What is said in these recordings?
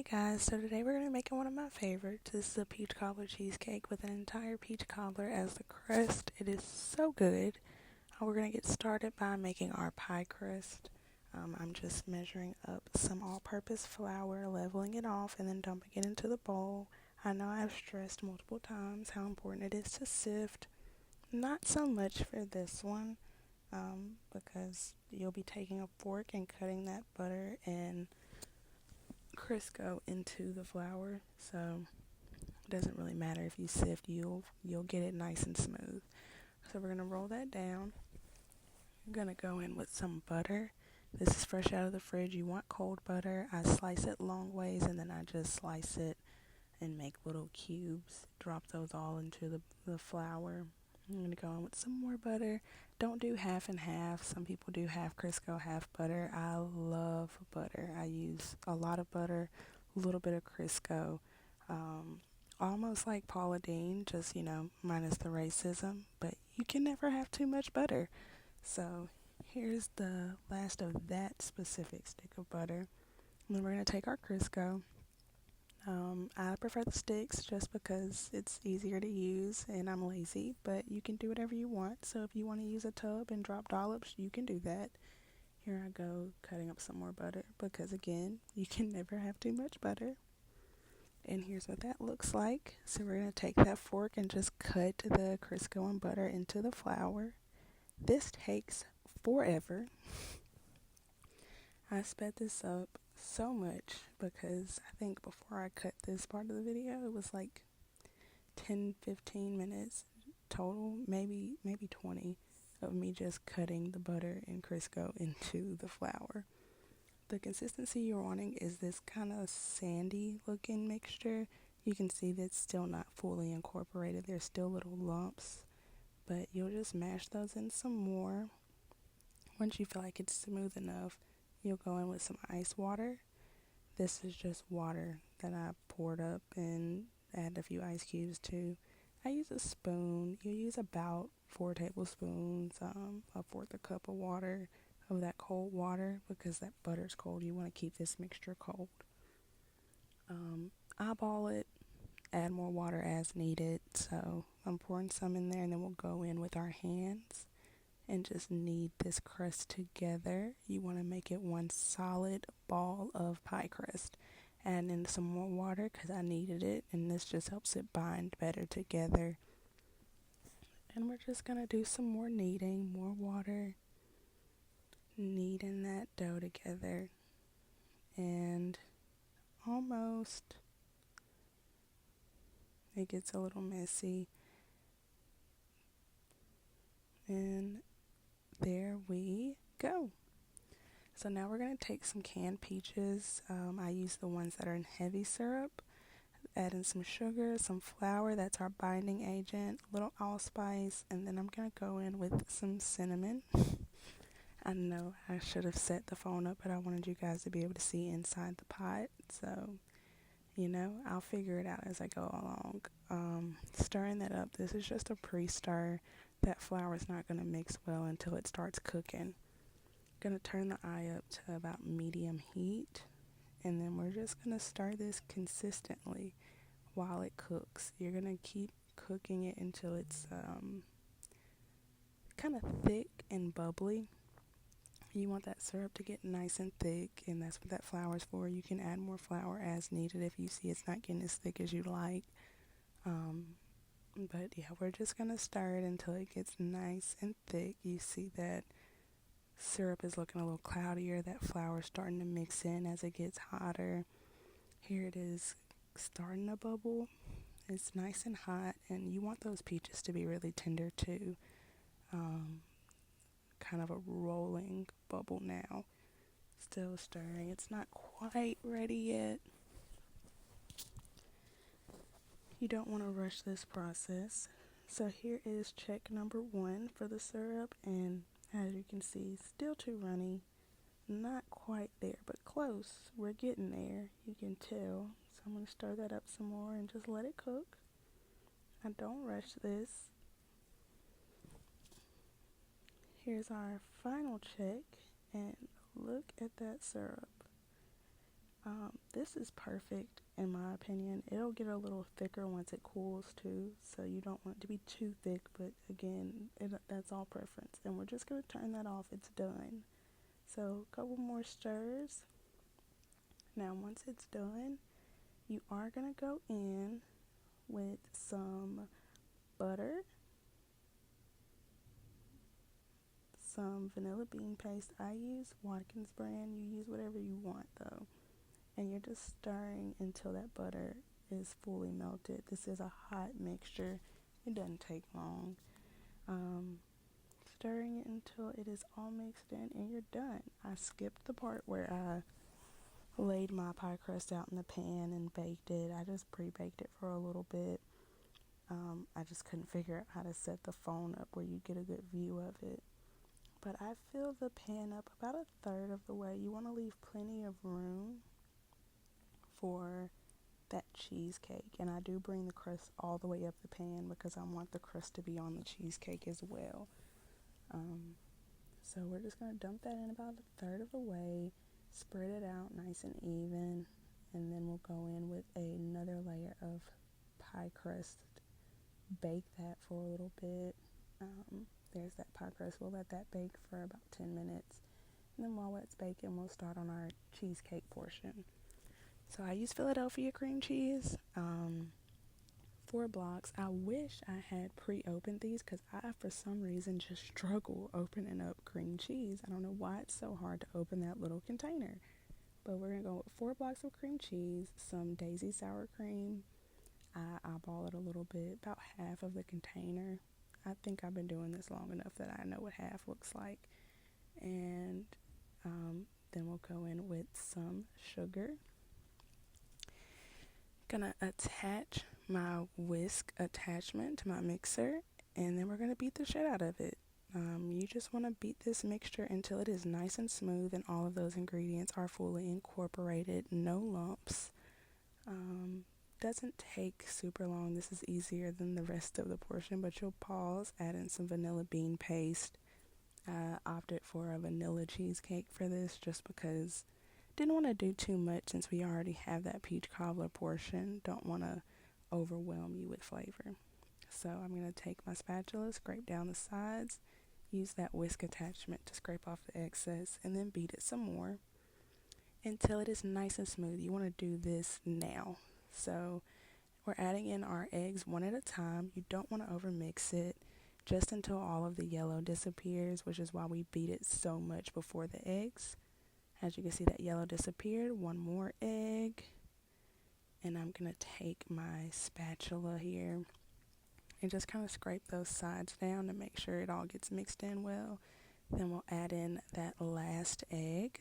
Hey guys, so today we're going to be making one of my favorites. This is a peach cobbler cheesecake with an entire peach cobbler as the crust. It is so good. We're going to get started by making our pie crust. I'm just measuring up some all-purpose flour, leveling it off, and then dumping it into the bowl. I know I've stressed multiple times how important it is to sift. Not so much for this one, because you'll be taking a fork and cutting that butter and Crisco into the flour, so it doesn't really matter if you sift. You'll get it nice and smooth. So we're gonna roll that down. You're gonna go in with some butter. This is fresh out of the fridge. You want cold butter. I slice it long ways and then I just slice it and make little cubes. Drop those all into the flour. I'm gonna go in with some more butter. Don't do half and half. Some people do half Crisco, half butter. I love butter. I use a lot of butter, a little bit of Crisco. Almost like Paula Deen, just, minus the racism. But you can never have too much butter. So here's the last of that specific stick of butter. And then we're gonna take our Crisco. I prefer the sticks just because it's easier to use and I'm lazy, but you can do whatever you want. So if you want to use a tub and drop dollops, you can do that. Here I go cutting up some more butter because, again, you can never have too much butter. And here's what that looks like. So we're going to take that fork and just cut the Crisco and butter into the flour. This takes forever. I sped this up so much because I think before I cut this part of the video, it was like 10-15 minutes total, maybe 20, of me just cutting the butter and Crisco into the flour. The consistency you're wanting is this kind of sandy looking mixture. You can see that it's still not fully incorporated. There's still little lumps, but you'll just mash those in some more. Once you feel like it's smooth enough, you'll go in with some ice water. This is just water that I poured up and add a few ice cubes to. I use a spoon. You use about 4 tablespoons, a fourth a cup of water, of that cold water, because that butter's cold. You want to keep this mixture cold. Eyeball it, add more water as needed. So I'm pouring some in there and then we'll go in with our hands and just knead this crust together. You want to make it one solid ball of pie crust. Add in some more water because I needed it, and this just helps it bind better together. And we're just going to do some more kneading, more water, kneading that dough together. And almost, it gets a little messy. And there we go. So now we're going to take some canned peaches. I use the ones that are in heavy syrup. Add in some sugar, some flour, that's our binding agent, a little allspice, and then I'm going to go in with some cinnamon. I know I should have set the phone up, but I wanted you guys to be able to see inside the pot. So, I'll figure it out as I go along. Stirring that up, this is just a pre-stir. That flour is not going to mix well until it starts cooking. Going to turn the eye up to about medium heat, and then we're just going to stir this consistently while it cooks. You're going to keep cooking it until it's kind of thick and bubbly. You want that syrup to get nice and thick, and that's what that flour is for. You can add more flour as needed if you see it's not getting as thick as you like. But yeah, we're just going to stir it until it gets nice and thick. You see that syrup is looking a little cloudier. That flour is starting to mix in as it gets hotter. Here it is starting to bubble. It's nice and hot, and you want those peaches to be really tender too. Kind of a rolling bubble now. Still stirring. It's not quite ready yet. You don't want to rush this process. So here is check number 1 for the syrup, and as you can see, still too runny. Not quite there, but close. We're getting there. You can tell. So I'm going to stir that up some more and just let it cook. I don't rush this. Here's our final check, and look at that syrup. This is perfect in my opinion. It'll get a little thicker once it cools too, so you don't want it to be too thick, but again, that's all preference. And we're just going to turn that off. It's done. So a couple more stirs. Now once it's done, you are going to go in with some butter, some vanilla bean paste. I use Watkins brand. You use whatever you want though. And you're just stirring until that butter is fully melted. This is a hot mixture. It doesn't take long. Stirring it until it is all mixed in and you're done. I skipped the part where I laid my pie crust out in the pan and baked it. I just pre-baked it for a little bit. I just couldn't figure out how to set the phone up where you get a good view of it. But I filled the pan up about a third of the way. You want to leave plenty of room for that cheesecake, and I do bring the crust all the way up the pan because I want the crust to be on the cheesecake as well. So we're just going to dump that in about a third of the way, spread it out nice and even, and then we'll go in with another layer of pie crust, bake that for a little bit. There's that pie crust. We'll let that bake for about 10 minutes, and then while it's baking, we'll start on our cheesecake portion. So I use Philadelphia cream cheese, 4 blocks. I wish I had pre-opened these because I, for some reason, just struggle opening up cream cheese. I don't know why it's so hard to open that little container. But we're going to go with 4 blocks of cream cheese, some Daisy sour cream. I eyeball it a little bit, about half of the container. I think I've been doing this long enough that I know what half looks like. And then we'll go in with some sugar. Gonna attach my whisk attachment to my mixer, and then we're gonna beat the shit out of it. You just want to beat this mixture until it is nice and smooth and all of those ingredients are fully incorporated, no lumps. Doesn't take super long. This is easier than the rest of the portion, but you'll pause, add in some vanilla bean paste. I opted for a vanilla cheesecake for this just because didn't want to do too much since we already have that peach cobbler portion. Don't want to overwhelm you with flavor. So I'm going to take my spatula, scrape down the sides, use that whisk attachment to scrape off the excess, and then beat it some more until it is nice and smooth. You want to do this now. So we're adding in our eggs one at a time. You don't want to overmix it just until all of the yellow disappears, which is why we beat it so much before the eggs. As you can see, that yellow disappeared. One more egg. And I'm going to take my spatula here and just kind of scrape those sides down to make sure it all gets mixed in well. Then we'll add in that last egg.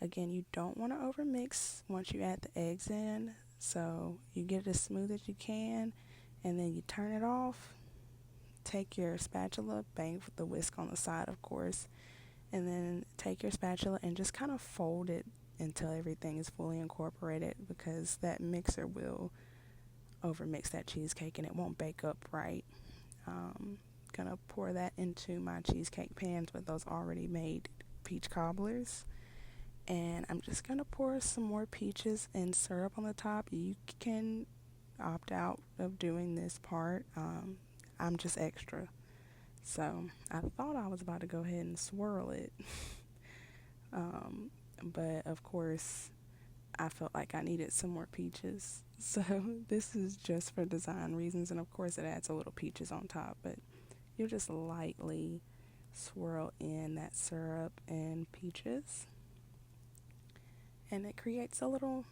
Again, you don't want to overmix once you add the eggs in. So you get it as smooth as you can. And then you turn it off. Take your spatula, bang with the whisk on the side, of course. And then take your spatula and just kind of fold it until everything is fully incorporated, because that mixer will overmix that cheesecake and it won't bake up right. Gonna pour that into my cheesecake pans with those already made peach cobblers. And I'm just gonna pour some more peaches and syrup on the top. You can opt out of doing this part. I'm just extra. So I thought I was about to go ahead and swirl it. But of course I felt like I needed some more peaches. So this is just for design reasons, and of course it adds a little peaches on top, but you'll just lightly swirl in that syrup and peaches. And it creates a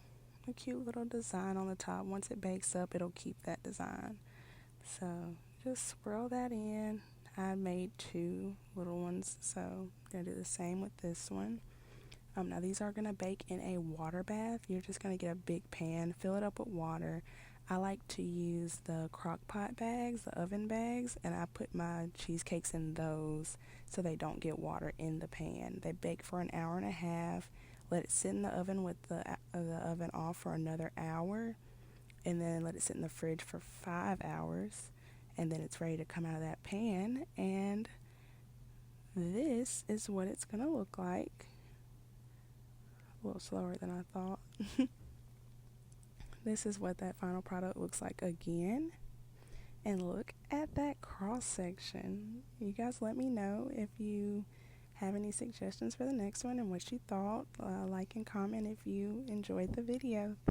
cute little design on the top. Once it bakes up, it'll keep that design. So just swirl that in. I made 2 little ones, so I'm going to do the same with this one. Now these are going to bake in a water bath. You're just going to get a big pan, fill it up with water. I like to use the crock pot bags, the oven bags, and I put my cheesecakes in those so they don't get water in the pan. They bake for an hour and a half. Let it sit in the oven with the oven off for another hour, and then let it sit in the fridge for 5 hours. And then it's ready to come out of that pan, and this is what it's going to look like A little slower than I thought. This is what that final product looks like again. And look at that cross section. You guys let me know if you have any suggestions for the next one and what you thought. Like and comment if you enjoyed the video. Thanks.